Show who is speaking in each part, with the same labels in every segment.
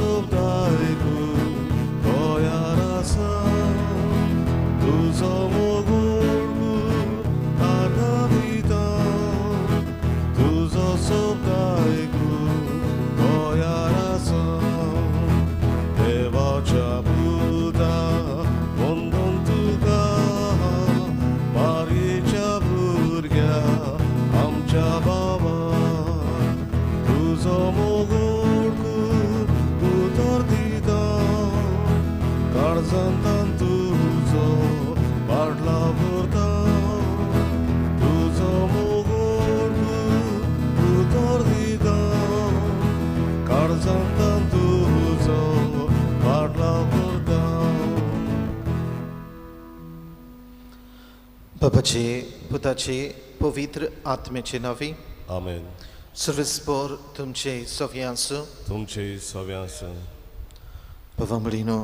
Speaker 1: सोबतायको 거야라서 두서 모골구 아가리다 두서 소다이구 거야라서 대바자부다 원동투가 말이 잡으랴 암잡아봐 두서 모골구 우tor디다 Garzandan tuzo parla vorda tuzo mogorgu utordida Garzandan tuzo parla vorda
Speaker 2: बाबाचे पुताचे पवित्र आत्म्याचे नावे
Speaker 1: Amen.
Speaker 2: सर्वस्पोर तुमचे सव्यांसो
Speaker 1: तुमचे सव्यांस
Speaker 2: बाबा मरिनो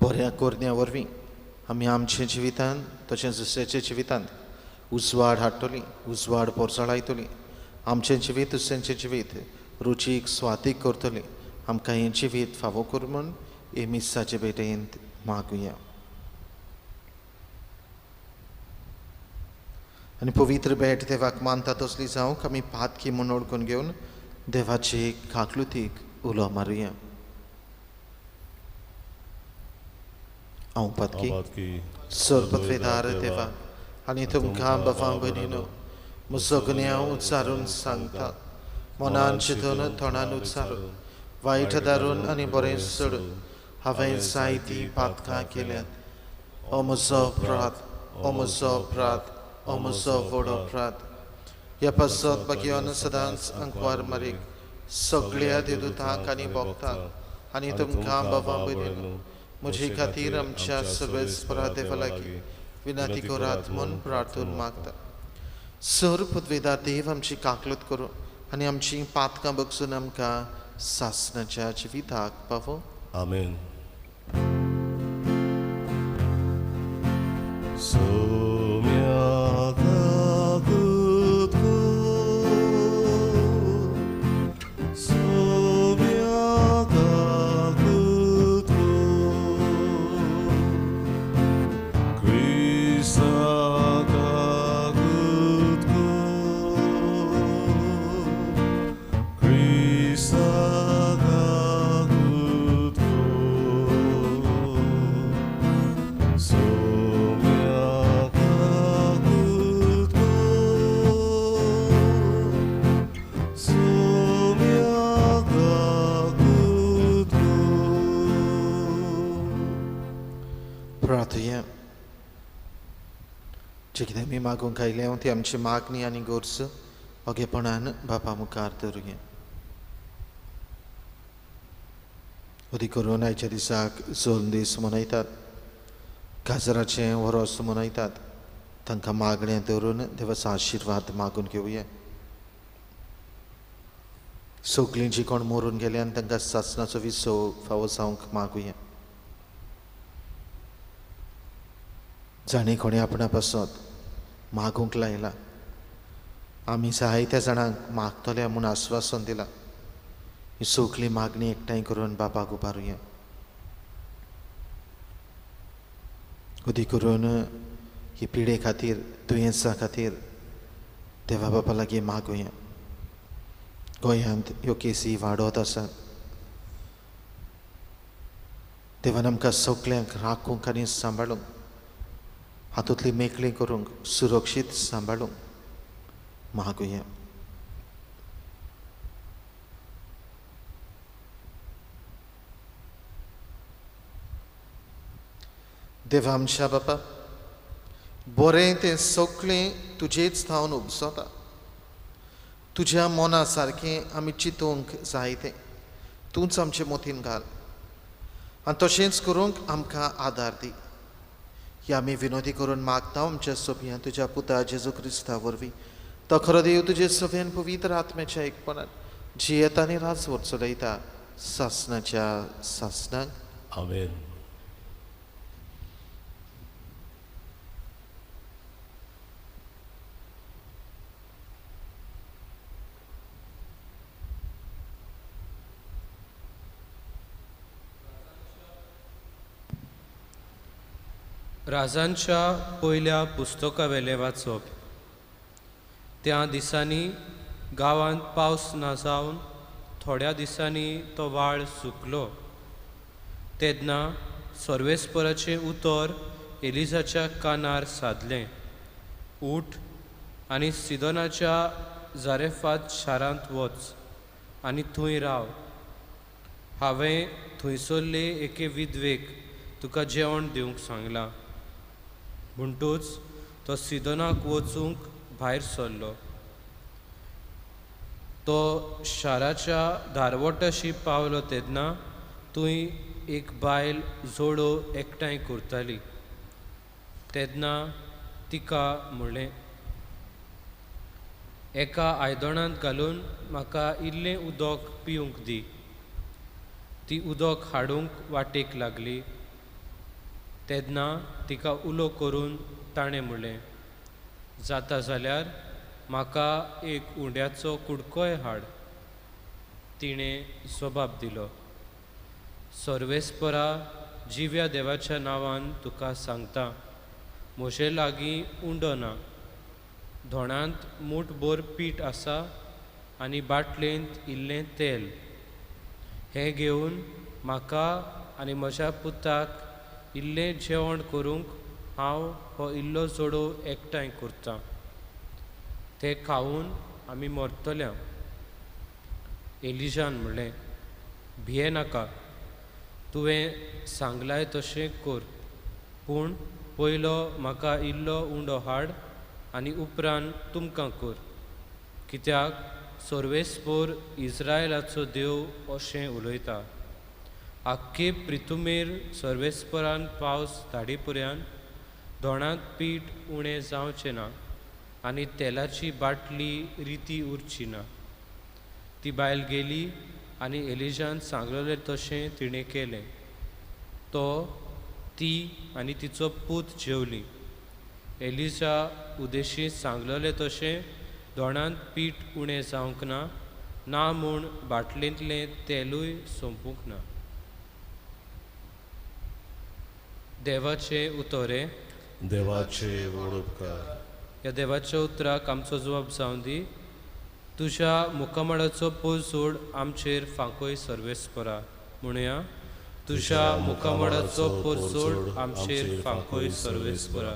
Speaker 2: बऱ्या कोरण्या वरवीं आमी आमचे जिवितांत तशेंच दुसऱ्याच्या जिवितांत उजवाड हाडटली उजवाड पोरसाळायतली आमचें जिवीत दुसऱ्यांचें जिवीत रुचीक स्वातीक करतली आमकां हें जिवीत फावो कर म्हूण हे मिसाचे भेटेंत मागुया आनी पवित्र भेट देवाक मानता तसली जावंक आमी पातकी म्हूण ओळखून घेवन देवाचे काकलुतीक उलो मारुया हांव पातकी सर्पत्वेदार देवा आनी तुमकां बाबा भयणीनो म्हजो गुन्यांव उच्चारून सांगता मनान चिंतून तोंडान उच्चारून वायट दारून आनी बरें सोडून हांवें जायतीं पातकां केल्यात हो म्हजो अपराध हो म्हजो अपराध हो म्हजो व्हड अपराध ह्या पासत बागयोन सदांच आंकवार मारीक सगळ्या देदूतांक आनी भोगतांक आनी तुमकां बाबा भयणीनो म्हजे खातीर आमच्या सगळ्या स्परा देवा लागीं विनंती करात म्हूण प्रार्थून मागता सर पदवेदार देव आमची काकलूत करूं आनी आमची पातकां बगसून आमकां सासणाच्या जिविताक पावो
Speaker 1: Amen.
Speaker 2: प्रार्थया जे कितें आमी मागूंक आयल्या ती आमची मागणी आनी गोरस ओगेपणान बापा मुखार दवरुया उदी करून आयच्या दिसाक जोल दीस मनयतात गाजराचें वरोस मनयतात तांकां मागणें दवरून देवाचो आशिर्वाद मागून घेवया सगळीं जीं कोण मरून गेले आनी तांकां सासणाचो विसो फावो जावंक मागुया जाणी कोणी आपणा पासत मागूंक लायला आमी जायत्या जाणांक मागतले म्हूण आस्वासन दिलां ही सगळी मागणी एकठांय करून बापाक उबारुया उदी करून ही पिडे खातीर दुयेंसा खातीर देवा बापा लागीं मागुया गोंयांत ह्यो केसी वाडत आसात देवान आमकां सगळ्यांक राखूंक आनी सांबाळूंक हातूंतली मेकळी करूंक सुरक्षीत सांबाळूंक मागुया देवा आमच्या बापा बरें तें सगळें तुजेच थावन उपसता तुज्या मोना सारकें आमी चिंतूंक जाय तें तूंच आमचे मोतीन घाल आनी तशेंच करूंक आमकां आदार दी ही आमी विनोदी करून मागता आमच्या सोबयां तुज्या पुता जेजू क्रिस्ता वरवीं तो खरो देव तुजे सोबयान पवित्र आत्म्याच्या एकपणान जियेता आनी राजवट चलयता सासणाच्या सासणाक
Speaker 1: Amen.
Speaker 3: राजांच्या पयल्या पुस्तकावेले वाचप. त्या दिसांनी गांवांत पावस ना जावन थोड्या दिसांनी तो व्हाळ सुकलो. तेन्ना सर्वेस्पराचें उतर एलिजाच्या कानार सादलें, उठ आनी सिदोनाच्या जारेफात शारांत वच आनी थंय राव. हांवें थंयसरले एके विधवेक तुका जेवण दिवंक सांगलां. म्हणटूच तो सिदोनाक वचूंक भायर सरलो. तो शाराच्या दारवटाशी पावलो तेन्ना थंय एक बायल जोडो एकठांय करताली. तेन्ना तिका म्हणलें, एका आयदनांत घालून म्हाका इल्लें उदक पिवंक दी. ती उदक हाडूंक वाटेक लागली. तेन्ना तिका उलो करून ताणें म्हणलें, जाता जाल्यार म्हाका एक उंड्याचो कुडकोय हाड. तिणें जबाब दिलो, सर्वेस्परा जिव्या देवाच्या नांवान तुका सांगता, म्हजे लागीं उंडो ना. धोणांत मूठभर पीठ आसा आनी बाटलेंत इल्लें तेल. हें घेवन म्हाका आनी म्हज्या पुताक इल्लें जेवण करूंक हांव हो इल्लो जोडो एकठांय करतां. तें खावन आमी मरतल्या. एलिजान म्हणलें, भिये नाका, तुवें सांगलाय तशें कर. पूण पयलो म्हाका इल्लो उंडो हाड आनी उपरांत तुमकां कर. कित्याक सर्वेस्पर इस्रायलाचो देव अशें उलयता, आख्खे प्रितुमेर सर्वेस्परान पावस धाडी पर्यंत धोणांत पीठ उणें जावचें ना आनी तेलाची बाटली रिती उरची ना. ती बायल गेली आनी एलिजान सांगलेलें तशें तिणें केलें. तो, ती आनी तिचो पूत जेवली. एलिजा उदेशी सांगलेलें तशें धोणांत पीठ उणें जावंक ना म्हूण बाटलेंतलें तेलूय सोंपूंक ना. देवाचे उतोरे.
Speaker 1: देवाचे वडोपकार.
Speaker 3: ह्या देवाच्या उतराक आमचो जबाब जावन दी. तुज्या मुखामळाचो पोरजोड आमचेर फांकोय सर्वेस्परा. म्हणुया, तुज्या मुखामळाचो पोरजोड आमचेर फांकोय सर्वेस्परा.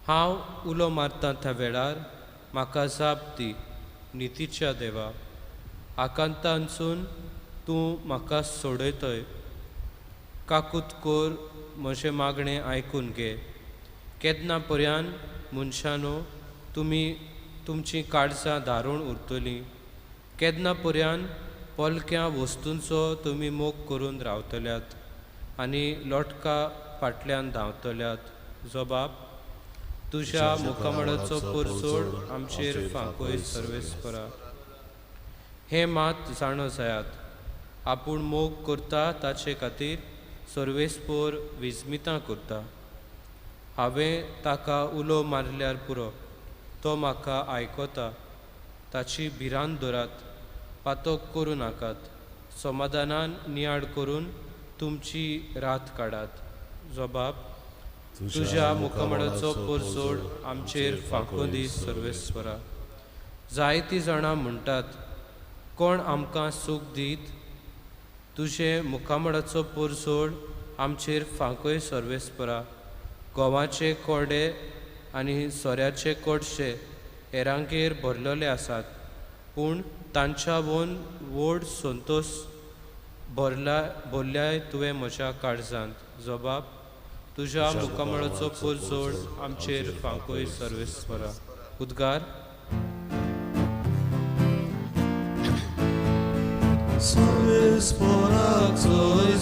Speaker 3: हांव उलो मारतां त्या वेळार म्हाका जाप दी, नितीच्या देवा. आकांतांसून तूं म्हाका सोडयतय. काकूत कोर, म्हजें मागणें आयकून घे. केन्ना पर्यंत मनशानो तुमी तुमचीं काळजां धारून उरतलीं? केन्ना पर्यंत पलक्या वस्तूंचो तुमी मोग करून रावतल्यात आनी लोटका फाटल्यान धांवतल्यात? जबाब, तुज्या मुखामळाचो पोरजोड आमचेर फांकोय सर्वेस्परा. हें मात जाणो जायात, आपूण मोग करता ताचे खातीर सर्वेस्पर विस्मितां करता. हांवें ताका उलो मारल्यार पुरो, तो म्हाका आयकता. ताची भिरांत धरात, पातोक करूं नाकात. समाधानान नियाळ करून तुमची रात काडात. जबाब, तुज्या मुखामळाचो पोरजोड आमचेर फांको दी सर्वेस्परा. जायतीं जाणां म्हणटात, कोण आमकां सूख दीत? तुजे मुखामळाचो पोरजोड आमचेर फांकोय सर्वेस्परा. गोवाचे कोडे आनी सोऱ्याचे कोडशे हेरांगेर भरलेले आसात, पूण तांच्या वन व्हड संतोश भरल्याय तुवें म्हज्या काळजांत. जबाब, तुज्या मुखामळाचो पोरजोड आमचेर फांकोय सर्वेस्परा. उद्गार.
Speaker 1: सर्वेस्पराक जय,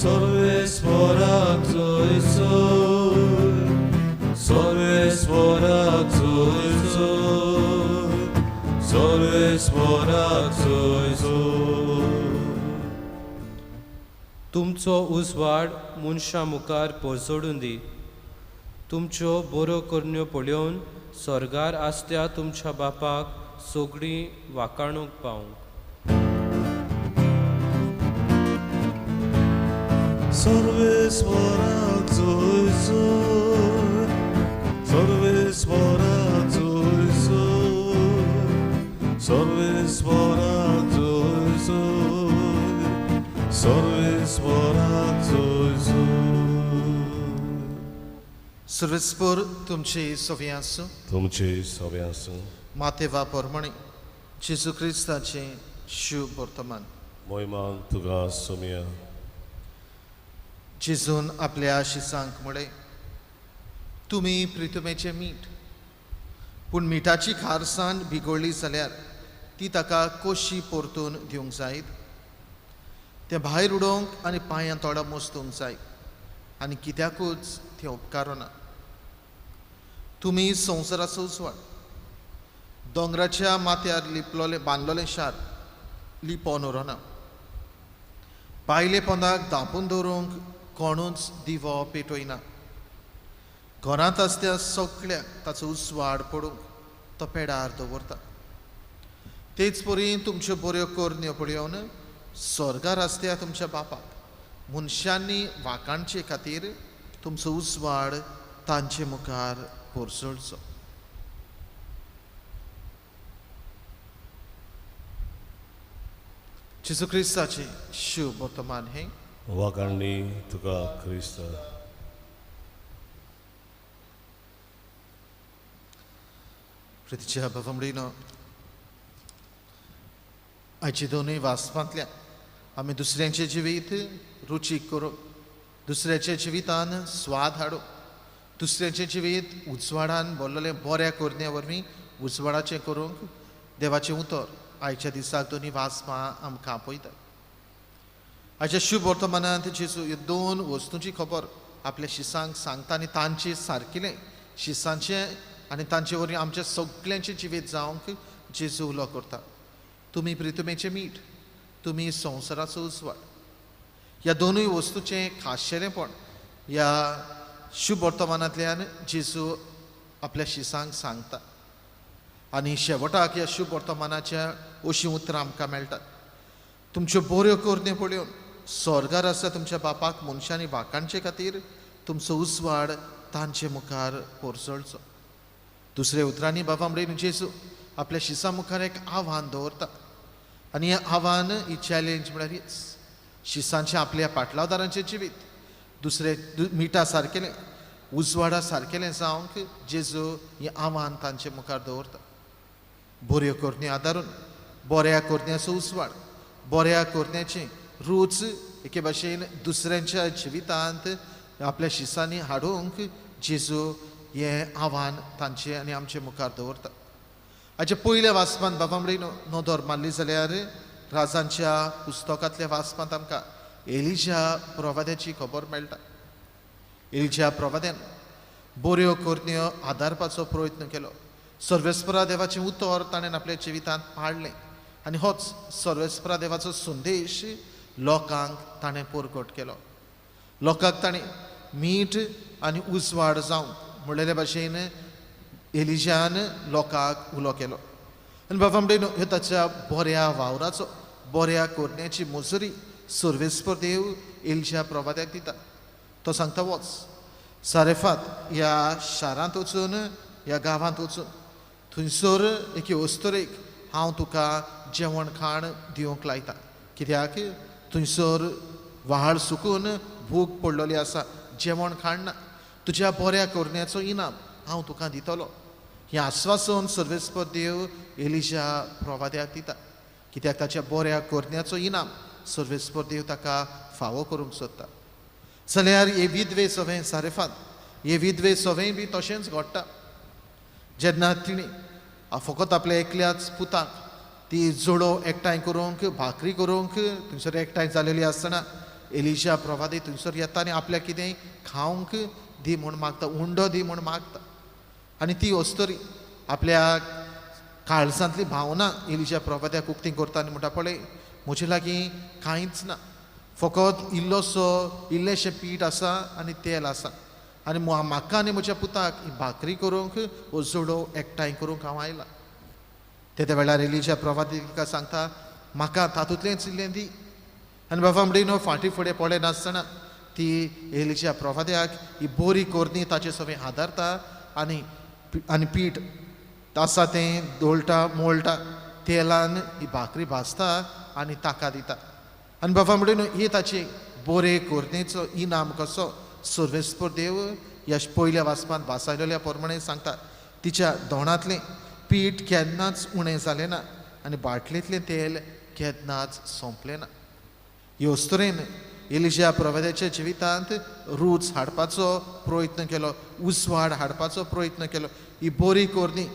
Speaker 1: सर्वेस्पराक जय, सर्वेस्पराक जय, सर्वेस्पराक जय.
Speaker 3: तुमचो उजवाड मनशां मुखार पोरजोडून दी. तुमच्यो बऱ्यो करण्यो पळोवन स्वर्गार आसत्या तुमच्या बापाक सगळीं वाखाणूंक पावूंक.
Speaker 1: सर्वेस्वराचो जोर सर्वेस्वराचो जोर सर्वेस्वराचो जोर सर्वेस्वराचो जोर
Speaker 2: सर्वेस्पर तुमचे सोवे आसूं.
Speaker 1: तुमचे सवे आसूं.
Speaker 2: मातेवा पोरमणी जेजू क्रिस्ताचे शुभ वर्तमान.
Speaker 1: मोयमान तुका सोमिया.
Speaker 2: जेजून आपल्या शिसांक म्हळे, तुमी प्रितुमेचे मीठ, पूण मिठाची खारसाण बिगडली जाल्यार ती ताका कशी परतून दिवंक जायत. तें भायर उडोवंक आनी पांयां तोंडां मोस्तूंक जाय, आनी कित्याकूच तें उपकारना. तुमी संवसाराचो उजवाड. दोंगराच्या माथ्यार बांदलोलें शार लिपोवन उरना. पायले पोंदाक धांपून दवरूंक कोणूच दिवो पेटयना. घरांत आसत्या सगळ्याक ताचो उजवाड पडूंक तो पेडार दवरता. तेच परी तुमच्यो बऱ्यो करण्यो पळयोवन स्वर्गार आसत्या तुमच्या बापाक मनशांनी वाखाणचे खातीर तुमचो उजवाड तांचे मुखार पोरसळचो. जेजू क्रिस्ताचे शुभ वर्तमान हे.
Speaker 1: वाकांनी तुका क्रिस्त.
Speaker 2: प्रितीच्या भावमडीनो, आयची दोनूय वाचपांतल्यान आमी दुसऱ्यांचें जिवीत रुचीक करूंक, दुसऱ्याच्या जिवितान स्वाद हाडूंक, दुसऱ्याचें जिवीत उजवाडान भरलेलें बऱ्या करण्या वरवीं उजवाडाचें करूंक देवाचें उतर आयच्या दिसाक दोनूय वाचपां आमकां आपयता. आयच्या शुभ वर्तमानांत जेजू ह्यो दोन वस्तूंची खबर आपल्या शिसांक सांगता आनी तांचे सारकिलें शिसांचें आनी तांचे वरवीं आमच्या सगळ्यांचें जिवीत जावंक जेजू उलो करता. तुमी प्रितुमेचें मीठ, तुमी संवसाराचो उजवाड. ह्या दोनूय वस्तूंचें खाशेलेंपण ह्या शुभ वर्तमानांतल्यान जेजू आपल्या शिसांक सांगता. आनी शेवटाक ह्या शुभ वर्तमानाच्या अशीं उतरां आमकां मेळटात. तुमच्यो बऱ्यो करण्यो पळयोवन स्वर्गार आसा तुमच्या बापाक मनशांनी वाखाणचे खातीर तुमचो उजवाड तांचे मुखार पोरसळचो. दुसऱ्या उतरांनी बाबामडेन जेजू आपल्या शिसां मुखार एक आव्हान दवरता. आनी हें आव्हान, ही चॅलेंज म्हळ्यार हीच. शिसांचें आपल्या पाटलावदारांचें जिवीत दुसरे मिठा सारकेलें, उजवाडा सारकेलें जावंक जेजू हें आव्हान तांचे मुखार दवरता. बऱ्यो करण्यो आदारून बऱ्या करण्याचो उजवाड, बऱ्या करण्याचें रूच एके भाशेन दुसऱ्यांच्या जिवितांत आपल्या शिसांनी हाडूंक जेजू हें आव्हान तांचे आनी आमचे मुखार दवरता. हाच्या पयल्या वाचपांत बाबामडेन नोंदोर मारली जाल्यार राजांच्या पुस्तकांतल्या वाचपांत आमकां एलिजा प्रवाद्याची खबर मेळटा. एलिजा प्रवाद्यान बऱ्यो करण्यो आदारपाचो प्रयत्न केलो. सर्वेस्परा देवाचें उतर ताणें आपल्या जिवितांत पाळलें आनी होच सर्वेस्परा देवाचो संदेश लोकांक ताणें परगट केलो. लोकांक ताणें मीठ आनी उजवाड जावं म्हणलेले भाशेन एलिजान लोकांक उलो केलो. आनी बाबामडेन ह्यो ताच्या बऱ्या वावराचो, बऱ्या करण्याची मजुरी सर्वेस्पर देव एलिजा प्रवाद्याक दिता. तो सांगता, वच सारेफात ह्या शारांत वचून, ह्या गांवांत वचून थंयसर एके वस्तुरेक हांव तुका जेवण खाण दिवंक लायता. कित्याक थंयसर व्हाळ सुकून भूक पडलेली आसा, जेवण खाण ना. तुज्या बऱ्या करण्याचो इनाम हांव तुका दितलो. हें आस्वासन सर्वेस्पर देव एलिजा प्रवाद्याक दिता. कित्याक ताच्या बऱ्या करण्याचो इनाम सर्वेस्पर देव ताका फावो करूंक सोदता. जाल्यार हे विधवे सवें सारेफात, हे विधवे सवें बी तशेंच घडटा. जेन्ना तिणी फकत आपल्या एकल्याच पुताक ती जोडो एकठांय करूंक, भाकरी करूंक थंयसर एकठांय जालेली आसतना एलिजा प्रवादी थंयसर येता आनी आपल्याक कितेंय खावंक दी म्हूण मागता, उंडो दी म्हूण मागता. आनी ती वस्तरी आपल्या काळजांतली भावना एलिजा प्रवाद्याक उक्ती करता आनी म्हणटा, पळय म्हजे लागीं कांयच ना, फकत इल्लेशें पीठ आसा आनी तेल आसा, आनी म्हाका आनी म्हज्या पुताक ही भाकरी करूंक हो जोडो एकठांय करूंक हांव आयला. त्या वेळार एलिजा प्रवादी तिका सांगता, म्हाका तातूंतलेंच इल्लें दी. आनी बाबा म्हणटा, फाटीं फुडें पळय नासतना ती एलिशा प्रवाद्याक ही बोरी कोरनी ताचे सगळें आदारता आनी पीठ आसा तें दोळटा मोळटा तेलान ही भाकरी भाजता आनी ताका दिता आनी बाबा म्हणून ही ताची बोरे कोरनेचो इनाम कसो सर्वेस्पर देव ह्या पयल्या वाचपांत भासायलेल्या प्रमाणे सांगता तिच्या दोणांतलें पीठ केन्नाच उणें जालें ना आनी बाटलेंतलें तेल केन्नाच सोंपलें ना ह्योच तरेन एलिशा प्रवाद्याच्या जिवितांत रूच हाडपाचो प्रयत्न केलो उसवाड हाडपाचो प्रयत्न केलो ही बोरी कोरनी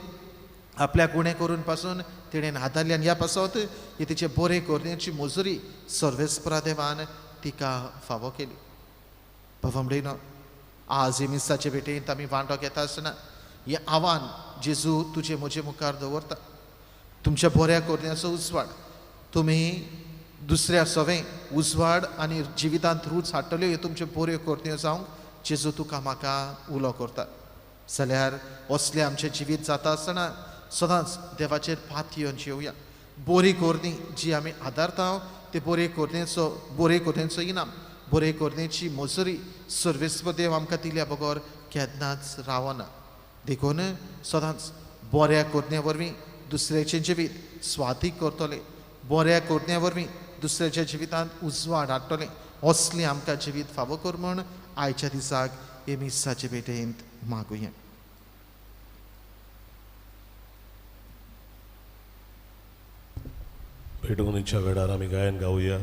Speaker 2: आपल्याक उणें करून पासून तिणेन हाताळल्यान ह्या पासत ही तिचे बोरे कोरनेची मजुरी सर्वेस्परा देवान तिका फावो केली बाबा म्हणून आज हे मिसाचे भेटेंत आमी वांटो घेता आसतना हें आव्हान जेजू तुजे म्हजे मुखार दवरता तुमच्या बोऱ्या कोरन्याचो उसवाड तुमी दुसऱ्या सवें उजवाड आनी जिवितांत रूच हाडटल्यो ह्यो तुमच्यो बोऱ्यो कोरन्यो जावंक जेजू तुका म्हाका उलो करता जाल्यार असलें आमचें जिवीत जाता आसतना सदांच देवाचेर पात येवन जेवया बोरी कोरनी जी आमी आदारता ते बोरे कोरनेचो इनाम बोरे कोरनेची मजुरी सर्वेस्पर देव आमकां दिल्या बगोर केन्नाच रावना देखून सदांच बोऱ्या कोरन्या वरवीं दुसऱ्याचें जिवीत स्वातीक करतले बोऱ्या कोरन्या वरवीं दुसऱ्याच्या जिवितांत उजवाड हाडटलें असलें आमकां जिवीत फावो कर म्हूण आयच्या दिसाक हे मिसाचे भेटेंत मागुया
Speaker 1: भेटवणीच्या वेळार आमी गायन गावया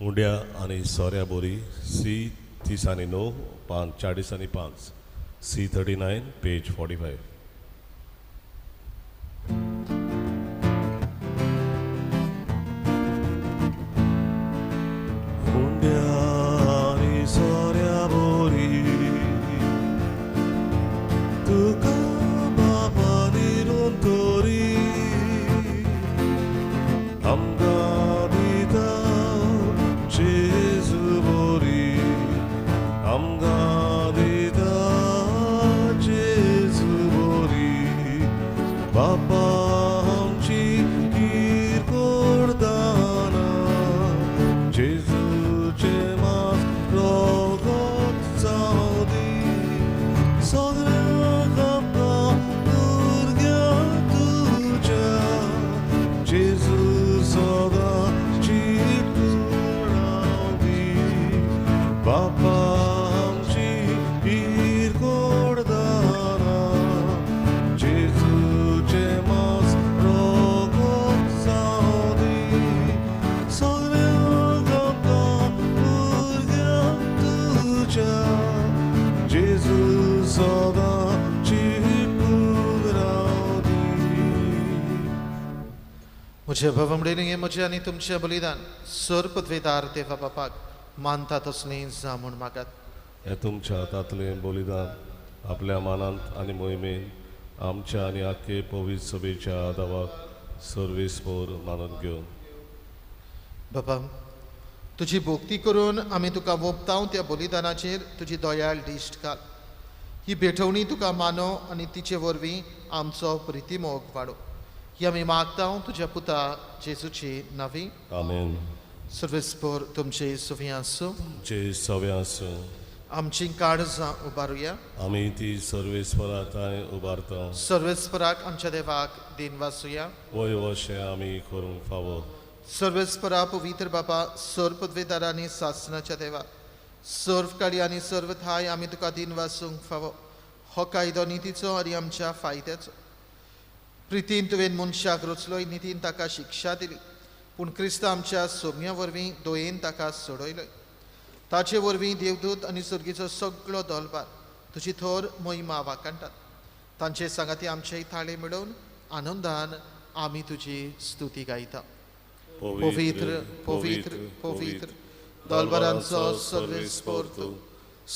Speaker 1: उंड्या आनी सोऱ्या बोरी C39 पान 40 C39 पेज 45
Speaker 2: म्हज्या भावमडेन हें म्हजें आनी तुमचें बलिदान सर पदवेदार देवा बापाक मानता तसलें जा म्हूण मागात
Speaker 1: हें तुमच्या हातांतलें बलिदान आपल्या मानांत आनी मोहिमेन आमच्या आनी आख्खे पवित्र सभेच्या आदावाक सर्वेस्पर मानून घेवन
Speaker 2: बाबा तुजी भोक्ती करून आमी तुका वोपताव त्या बलिदानाचेर तुजी दोयाळ दिश्ट घाल ही भेटवणी तुका मानो आनी तिचे वरवीं आमचो प्रितीमोग वाडो ही आमी मागता तुज्या पुता जेजूची नवी
Speaker 1: आमेन
Speaker 2: सर्वेस्पर तुमचे सव्या आसूं
Speaker 1: जे सव्या आसूं
Speaker 2: आमची काळजां उबारुया
Speaker 1: आमी ती सर्वेस्पराताय उबारता
Speaker 2: सर्वेस्पराक आमच्या देवाक दिन वासुया
Speaker 1: वय अशें आमी करूंक फावो
Speaker 2: सर्वेस्परा पवित्र बाबा सर पदवेदारांनी सासणाच्या देवा सर्व काळी आनी सर्व थाय आमी तुका दिन वासूंक फावो हो कायदो नितीचो आनी आमच्या फायद्याचो प्रितीन तुवें मनशाक रचलोय नितीन ताका शिक्षा दिली पूण क्रिस्त आमच्या सोम्या वरवीं दोयेन ताका सोडयलोय ताचे वरवीं देवदूत आनी सर्गीचो सगळो दलबार तुजी थोर महिमा वाकाणटात तांचे सांगाती आमचे थाळे मेळोवन आनंदान आमी तुजी स्तुती गायता पवित्र पवित्र पवित्र दलबारांचो सर्वेस्पर तूं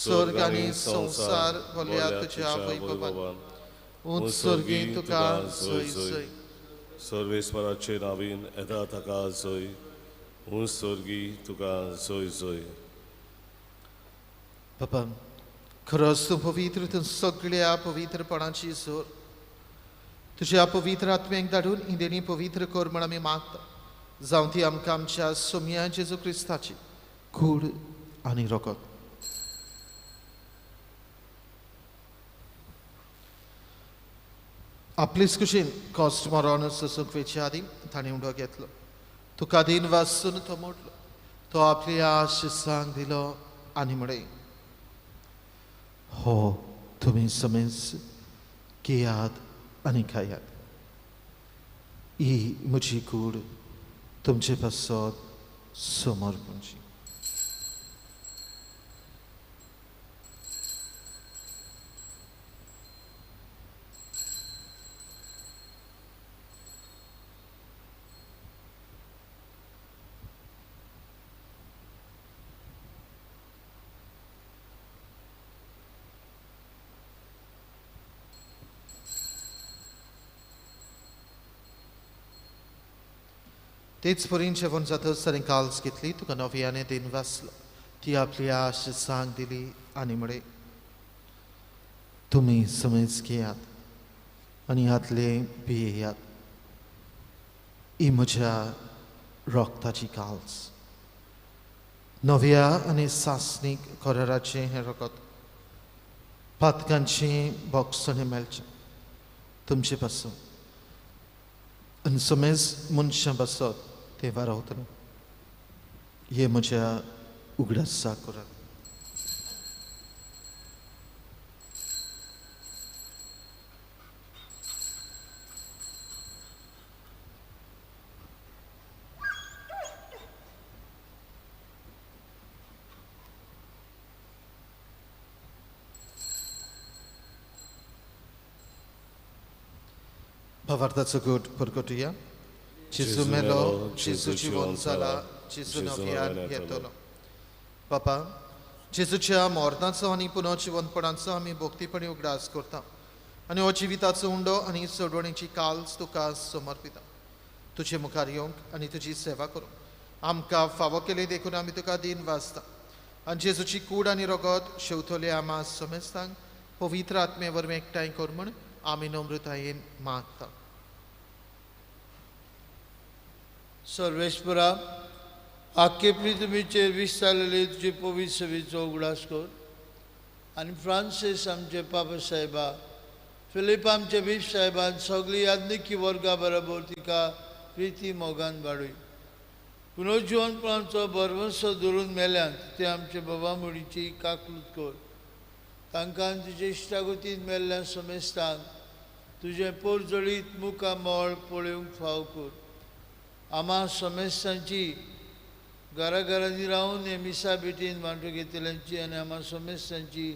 Speaker 2: स्वर्ग आनी संवसार भल्या तुज्या वैभवान उत्सर्गी तुका जय जय
Speaker 1: सर्वेस्पराचे नावीन येता ताका जय उत्सर्गी तुका जय जय
Speaker 2: बाबा खरोच तूं पवित्र तूं सगळ्या पवित्रपणाची जोर तुज्या पवित्र आत्म्याक धाडून ही देणी पवित्र कर म्हण आमी मागता जावं ती आमकां आमच्या सोम्या जेजू क्रिस्ताची कूड आनी रगत आपलीच कुशीन कॉस्ट मरण सोसूंक वेचे आदी ताणें उंडो घेतलो तुका दिन वाचून तो मोडलो तो आपल्या शिसांक दिलो आनी म्हणे हो तुम्ही समेज घेयात आनी खायात ही म्हजी कूड तुमचे पासत समर्पणची तेच परीन जेवण जातच ताणें काल्स घेतली तुका नव्याने दिन वाचलो ती आपल्या शिसांक दिली आनी म्हणे तुमी समेज घेयात आनी हातले पियेयात ही म्हज्या रोगताची काल्स नव्या आनी सासणीक कराराचें हें रगत पातकांचें बोगसणें मेळचें तुमचे पासून आनी समेज मनशां पासत ते वारावतलो हे म्हज्या उगडासा करात Bawardaco good porgotuja. Gesù melo, Gesù ci wonzala, Gesù nowian pietolo. Papa, Jesuच्या मरणाचो आनी पुनः जिवंतपणाचो आमी भोक्तीपणी उगडास करता आनी हो जिविताचो उंडो आनी सोडवणेची काल्स तुका समर्पिता तुजे मुखार येवंक आनी तुजी सेवा करूंक आमकां फावो केले देखून आमी तुका दिन वाजता आनी जेजूची कूड आनी रगत शेवतले आमा समेस्तांक पवित्र आत्मे वरवीं एकठांय कर म्हूण आमी नम्रतायेन मागता.
Speaker 4: सर्वेश्वरा आख्खे पृथ्वीचेर विस्तारलेले तुजे पवित्र सेवेचो उगडास कर आनी फ्रांसीस आमचे पापा साहेबा फिलीप आमचे बीप साहेबान सगळी याज्ञिकी वर्गा बरोबर तिका प्रिती मोगान वाडय पुनर्जिवनपणाचो बरवंसो धरून मेल्यांत ते आमचे बाबा मुडीची काकलूत कर तांकां तुजे इश्टागतीन मेल्ल्या समेस्तांक तुजें पोरजळीत मुखार मोळ पळोवंक फाव कर आमा समेस्तांची घराघरांनी रावन हे मिसा बेटीन वांटो घेतल्यांची आनी आमा समेस्तांची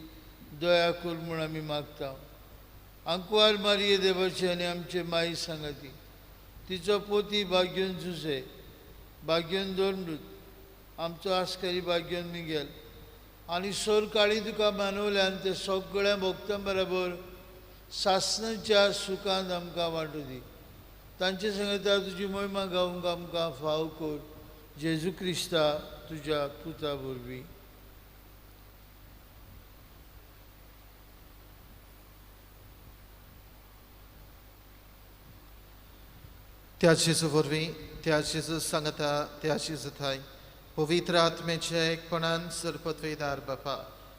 Speaker 4: दया कर म्हूण आमी मागता. आंकवार मारये देवाची आनी आमचे माई सांगाती तिचो पोती भाग्योन झुजे भाग्योन दोंडूत आमचो आस्करी भाग्योन मिगेल आनी सोर काळी तुका मानवल्यान ते सगळ्या भक्तां बरोबर सासणाच्या सुखांत आमकां वांटो दी तांचे सांगता तुजी महिमा गावंक आमकां फाव कर जेजू क्रिस्ता तुज्या पुता वरवीं.
Speaker 2: त्या जेजू वरवीं त्या जेजू सांगता त्या जेजू थंय पवित्र आत्मेचे एकपणान सरपत्वेदार बापा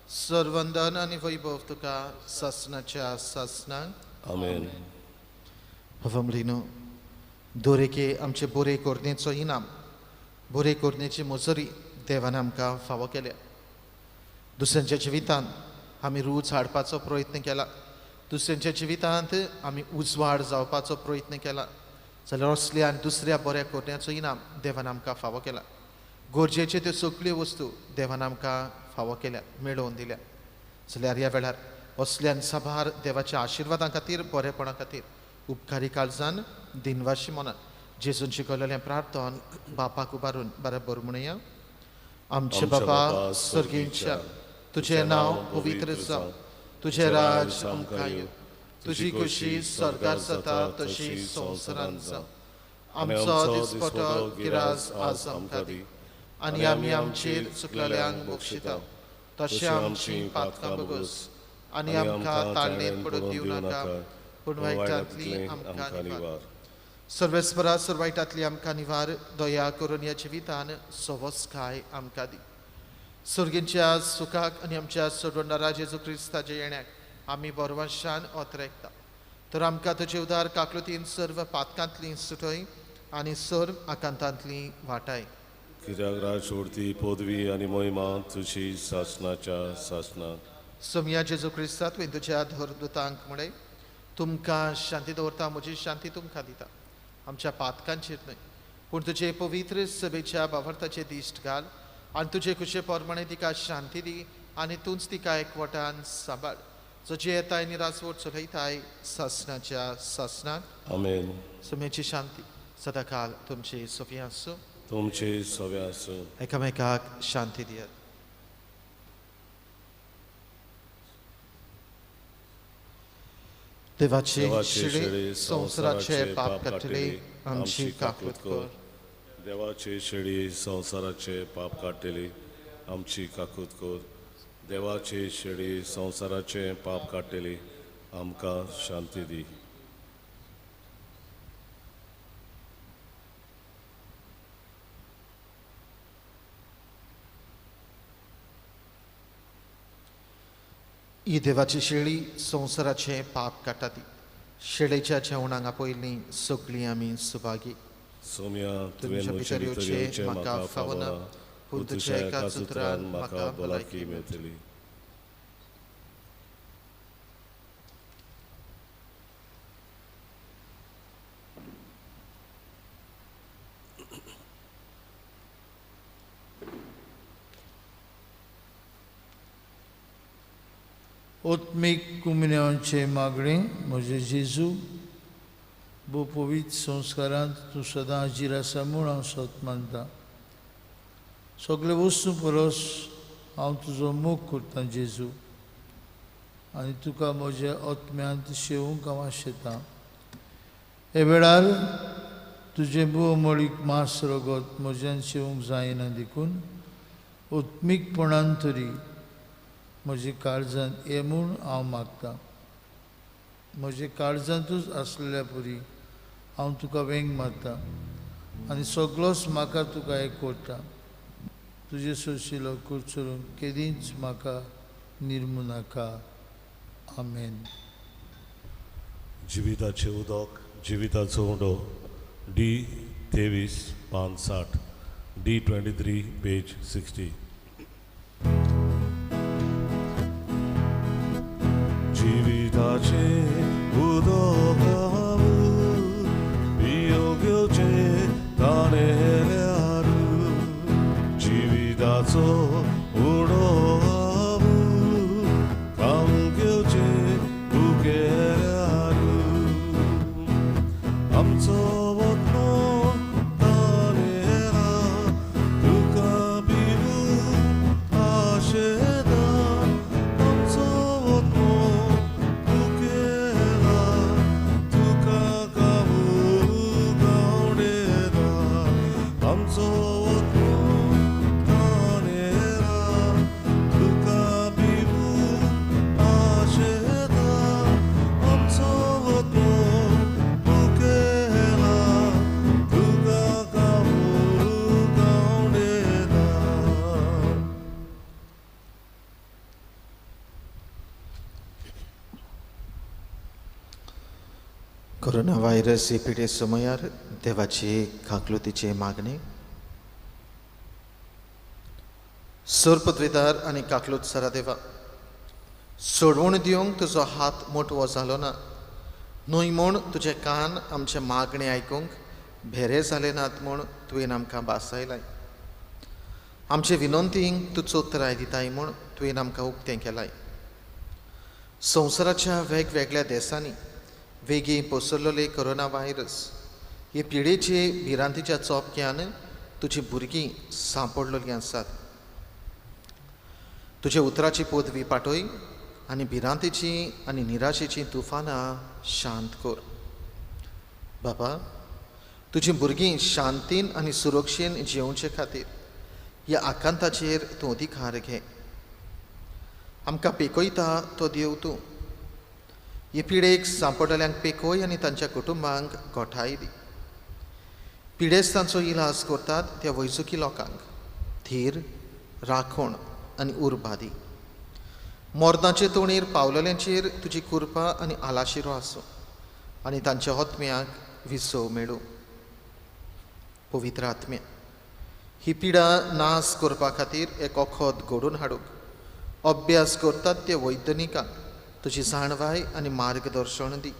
Speaker 2: सर्वंदन आनी वैभव तुका सासणाच्या सासणांक
Speaker 1: आमेन.
Speaker 2: हवमलिनो दोरेके आमचे बरे कोरनेचो इनाम बरे कोरनेची मजुरी देवान आमकां फावो केल्या दुसऱ्यांच्या जिवितांत आमी रूच हाडपाचो प्रयत्न केला दुसऱ्यांच्या जिवितांत आमी उजवाड जावपाचो प्रयत्न केला जाल्यार असल्यान दुसऱ्या बऱ्या कोरण्याचो इनाम देवान आमकां फावो केला गरजेच्यो त्यो सगळ्यो वस्तू देवान आमकां फावो केल्या मेळोवन दिल्या जाल्यार ह्या वेळार असल्यान साबार देवाच्या आशिर्वादां खातीर बरेपणा खातीर उपकारी काळजान दिनवाशी मनान जेजून शिकयलेलें प्रार्थन बापाक उबारून बरोबर म्हणया. आमचे बाबा स्वर्गीच्या तुजें नांव पवित्र जावं तुजें राज आमकां येवं तुजी खुशी स्वर्गार जाता तशी संवसारांत जावं आमचो दिसपटो गिराज आज आमकां दी आनी आमी आमचेर चुकलेल्यांक बक्षिता तशें आमची पातकां बगस आनी आमकां ताळणेत पडूंक दिवं नाका पूण वायटांतली आमकां निवार. सर्वेस्परा सर्वायटांतली आमकां निवार दया करून ह्या जिवितान सवस्काय आमकां दी सुर्गींच्या सुखाक आनी आमच्या सोडवणारा जेजू क्रिस्ताच्या येण्याक आमी बोरवाशान ओतरेकता. तर आमकां तुजे उदार काकलुतीन सर्व पातकांतली सुटय आनी सर्व आकांतांतली वाटाय.
Speaker 1: कित्याक राजवडती पदवी आनी मोहिमा तुजी सासनाच्या सासनाक.
Speaker 2: सोमया जेजू क्रिस्ता तुवें तुज्या धर्मदुतांक म्हणय तुमकां शांती दवरता, म्हजी शांती तुमकां दिता. आमच्या पातकांचेर न्हय पूण तुजे पवित्र सभेच्या बावर्ताचे दिश्ट घाल आनी तुजे खुशे पोरमाणे तिका शांती दी आनी तूंच तिका एकवटान सांबाळ. तुजी येताय आनी राजवट चलयताय सासनाच्या सासनाक.
Speaker 1: आमेन.
Speaker 2: सोम्याची शांती सदां काल तुमची सोफी आसूं.
Speaker 1: तुमचे सवे आसूं.
Speaker 2: एकामेकाक शांती दियात. देवाचे शिडे संवसाराचे पाप काडटले आमची काकूत कर.
Speaker 1: देवाचे शेळी संवसाराचे पाप काडटली आमची काकूत कर. देवाचे शेळी संवसाराचे पाप काडटली आमकां शांती दी.
Speaker 2: ही देवाची शेळी संवसाराचे पाप काडटा ती. शेळेच्या जेवणांक पयलीं सगळीं आमी सुभागी.
Speaker 1: सोम्या तुवें
Speaker 2: तुमच्या
Speaker 1: म्हज्या
Speaker 2: भितर
Speaker 1: भितर
Speaker 2: येवचें
Speaker 1: येवचें
Speaker 2: म्हाका
Speaker 1: म्हाका
Speaker 2: फावना,
Speaker 1: फावना
Speaker 2: पूण तुज्या एकाच उतरान म्हाका
Speaker 1: भलायकी मेळटली.
Speaker 4: ओत्मीक कुमन्यांचे मागणे म्हजे जेजू बो पवित्र संस्कारांत तूं सदां हाजीर आसा म्हूण हांव सत मानता. सगळे वस्तू परस हांव तुजो मोग करतां जेजू आनी तुका म्हज्या ओत्म्यांत शेवूंक हांव आशेतां. हे वेळार तुजे भोवमळीक मास रगत म्हज्यान शेवूंक जायना देखून ओत्मीकपणान तरी म्हजे काळजांत ये म्हूण हांव मागतां. म्हजे काळजांतूच आसलेल्या परी हांव तुका वेंग मारतां आनी सगळोच म्हाका तुका एकवटा. तुजे सोशिलो कुर्चुरूंक केदींच म्हाका निर्मू नाका. आमेन.
Speaker 1: जिविताचे उदक जिविताचो उंडो D23 पान 60 D23 पेज 60. जिविताचे उदक बियोग्योचे तानेल्यार जिविताचो उडो काम घेवचे उगेल्यार आमचो वत्नो तानेला तुका बिरू आशेता. आमचो वत्नो उगेला तुका गावू गावडेला. आमचो वत्नो तानेला तुका बिरू आशेता. आमचो वत्नो उगेला तुका गावू गावडेला.
Speaker 2: कोरोना व्हायरस ही पिडे समयार देवाची काकलुतीचे मागणे. सोर पदवीदार आनी काकलूत सरा देवा, सोडवण दिवंक तुजो हात मोटवो जालो ना. न्हय म्हूण तुजे कान आमचे मागणे आयकूंक भेरे जाले नात म्हूण तुवें आमकां बासायलाय. आमचे विनंतींक तूं चोत्राय दिताय म्हूण तुवें आमकां उक्तें केलाय. संवसाराच्या वेगवेगळ्या देशांनी वेगीं पसरलेले कोरोना व्हायरस हे पिडेचे भिरांतीच्या चोपक्यान तुजी भुरगीं सांपडलेलीं आसात. तुजे उतराची पदवी पाठय आनी भिरांतीची आनी निराशेची तुफानां शांत कर. बाबा, तुजी भुरगीं शांतीन आनी सुरक्षेन जेवचे खातीर ह्या आकांताचेर तूं अधिकार घे. आमकां पेकयता तो देव तूं. हे पिडेक सांपडलेल्यांक पेकय आनी तांच्या कुटुंबांक गोठाय दी. पिडेस्तांचो इलाज करतात त्या वैजकी लोकांक धीर, राखण आनी उर्बादी. मोर्दाचे तोणीर पावलेल्यांचेर तुजी कृपा आनी आलाशिरो आसूं आनी तांच्या आत्म्याक विसव मेळूं. पवित्र आत्म्या, ही पिडा नास करपा खातीर एक वखद घडोवन हाडूंक अभ्यास करतात ते वैज्ञानिकांक तुजी जाणवाय आनी मार्गदर्शन दी.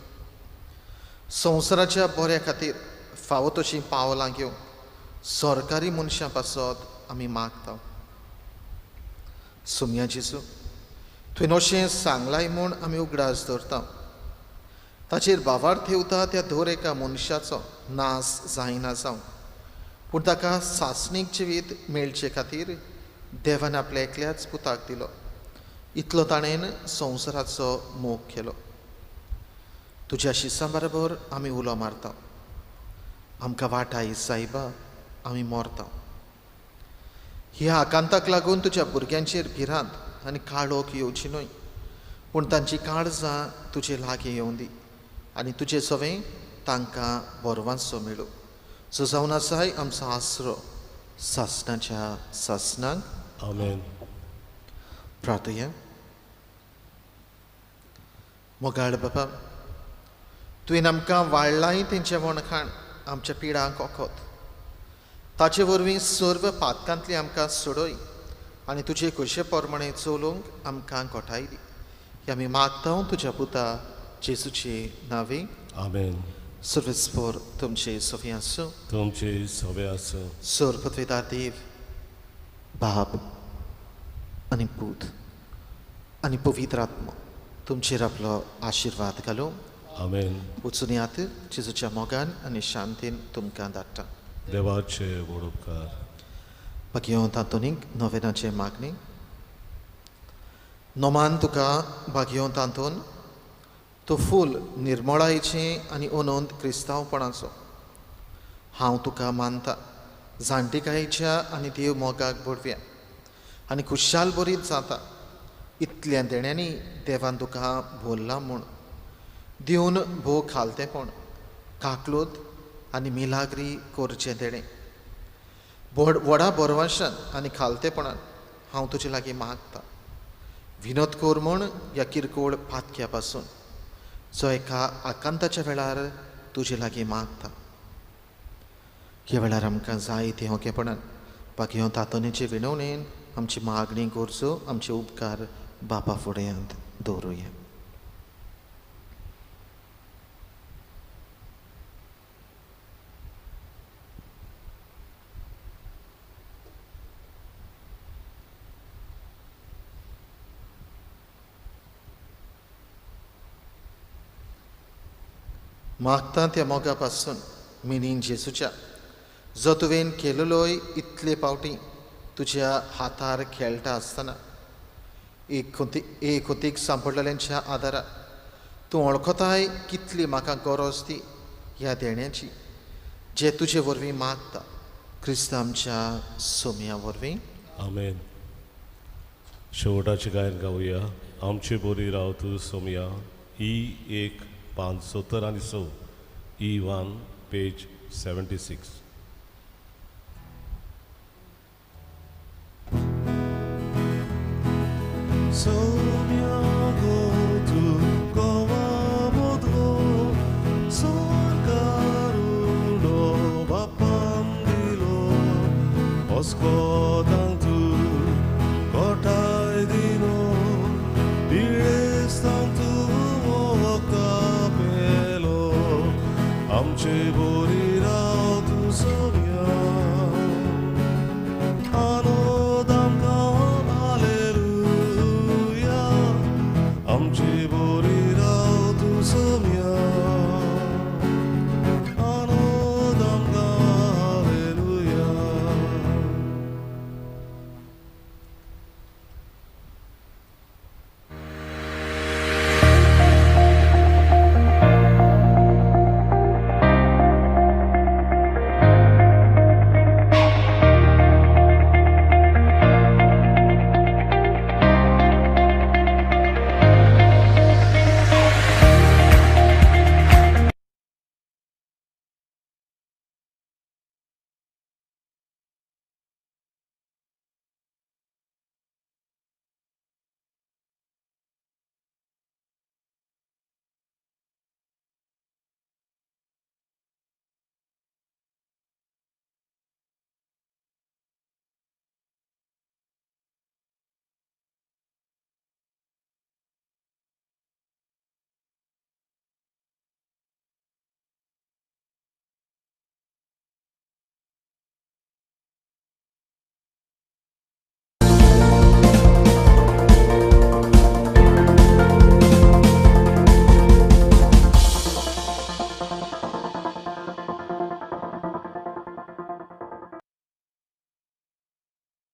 Speaker 2: संवसाराच्या बऱ्या खातीर फावो तशीं पावलां घेवंक सरकारी मनशां पासत आमी मागता. सुमया जेजू, तुवें अशें सांगलाय म्हूण आमी उगडास धरता. ताचेर बाबार ठेवता त्या दर एका मनशाचो नास जायना जावं, पूण ताका सासणीक जिवीत मेळचे खातीर देवान आपल्या एकल्याच पुताक दिलो. इतलो ताणेन संवसाराचो मोग केलो. तुज्या शिसां बरोबर आमी उलो मारता. आमकां वाटाय सायबा, आमी मोरता. ह्या आकांताक लागून तुज्या भुरग्यांचेर भिरांत आनी काळोख येवची न्हय, पूण तांची काळजां तुजे लागीं येवं दी आनी तुजे सवें तांकां बरवांचो मेळूं. जो जावन आसाय आमचो आसरो सासणाच्या सासणांक.
Speaker 1: आमेन.
Speaker 2: प्रार्थया. मोगाळ बाबा, तुवें आमकां वाडलाय तेंचे वणखाण आमच्या पिडांक वखद. ताचे वरवीं सर्व पातकांतली आमकां सोडय आनी तुजे कशे प्रमाणे चलोवंक आमकां घोटाय दी. हे आमी मागता तुज्या पुता जेजूचे नांवे.
Speaker 1: आमेन.
Speaker 2: सर्वेस्पर तुमचे सवे आसूं.
Speaker 1: तुमचे सवे आसूं.
Speaker 2: सर्वपत्वेदार देव, बाब आनी पूत आनी पवित्र आत्मा तुमचेर आपलो आशिर्वाद घालूं.
Speaker 1: आमेन.
Speaker 2: वचून येयात. जेजूच्या मोगान आनी शांतीन तुमकां धाडटा.
Speaker 1: देवाचे व्हड उपकार.
Speaker 2: भाग्यवंत तांतोनीक नोवेनाचे मागणी. नोमान तुका भाग्यवंत तांतोन, तो फूल निर्मळायेचें आनी अनंत क्रिस्तांवपणाचो. हांव तुका मानता जाणटेकायेच्या आनी देव मोगाक बडव्या आनी खुशाल बरीत जाता. इतल्या देण्यांनी देवान तुका भोल्ला म्हूण दिवन भोव खालतेपण, काकलूत आनी मिलाग्री करचें देणें. व्हडा बरवाशान आनी खालतेपणान हांव तुजे लागीं मागता. विनोद कर म्हूण ह्या किरकोळ पातक्या पासून, जो एका आकांताच्या वेळार तुजे लागीं मागता. ह्या वेळार आमकां जाय ते होकेपणान भाग्यवंत तातोनीचे विणवणेन आमची मागणी गरजो, आमचे उपकार बापा फुड्यांत दवरुया. मागता त्या मोगा पासून मिनीन जेजूच्या, जो तुवें केलेलोय इतले पावटी तुज्या हातार खेळटा आसतना एक खोतीक सांपडलेल्यांच्या आदारार तूं वळखताय कितली म्हाका गरज ती ह्या देण्याची, जे तुजे वरवीं मागता क्रिस्त आमच्या सोम्या वरवीं.
Speaker 1: आमेन. शेवटाचे गायन गावया. आमची बरी राव तूं सोम्या. E 1:5 आनी 6. E1 page 76.
Speaker 5: 소명고 두꺼워모도 손가루로 바판디로 어스코당투 거타이디노 비레스당투 오카벨로 암체 보리라우두 소명 아노담가 Amche bo